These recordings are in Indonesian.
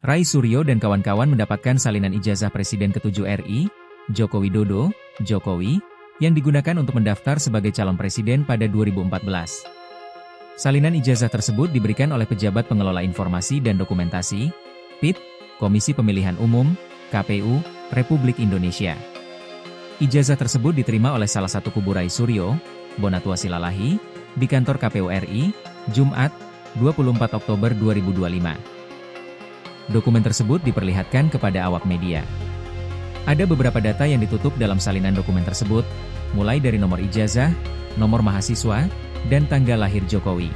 Rai Suryo dan kawan-kawan mendapatkan salinan ijazah Presiden ke-7 RI, Joko Widodo, Jokowi, yang digunakan untuk mendaftar sebagai calon presiden pada 2014. Salinan ijazah tersebut diberikan oleh Pejabat Pengelola Informasi dan Dokumentasi, PID, Komisi Pemilihan Umum, KPU, Republik Indonesia. Ijazah tersebut diterima oleh salah satu kubu Rai Suryo, Bonatua Silalahi, di kantor KPU RI, Jumat, 24 Oktober 2025. Dokumen tersebut diperlihatkan kepada awak media. Ada beberapa data yang ditutup dalam salinan dokumen tersebut, mulai dari nomor ijazah, nomor mahasiswa, dan tanggal lahir Jokowi.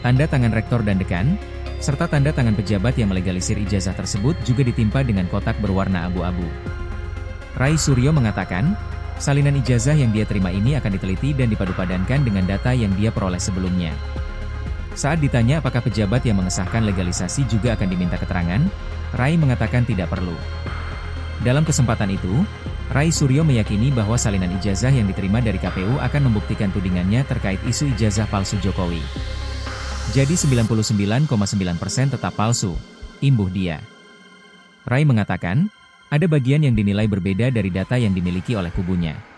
Tanda tangan rektor dan dekan, serta tanda tangan pejabat yang melegalisir ijazah tersebut juga ditimpa dengan kotak berwarna abu-abu. Rai Suryo mengatakan, salinan ijazah yang dia terima ini akan diteliti dan dipadupadankan dengan data yang dia peroleh sebelumnya. Saat ditanya apakah pejabat yang mengesahkan legalisasi juga akan diminta keterangan, Rai mengatakan tidak perlu. Dalam kesempatan itu, Rai Suryo meyakini bahwa salinan ijazah yang diterima dari KPU akan membuktikan tudingannya terkait isu ijazah palsu Jokowi. Jadi 99,9% tetap palsu, imbuh dia. Rai mengatakan, ada bagian yang dinilai berbeda dari data yang dimiliki oleh kubunya.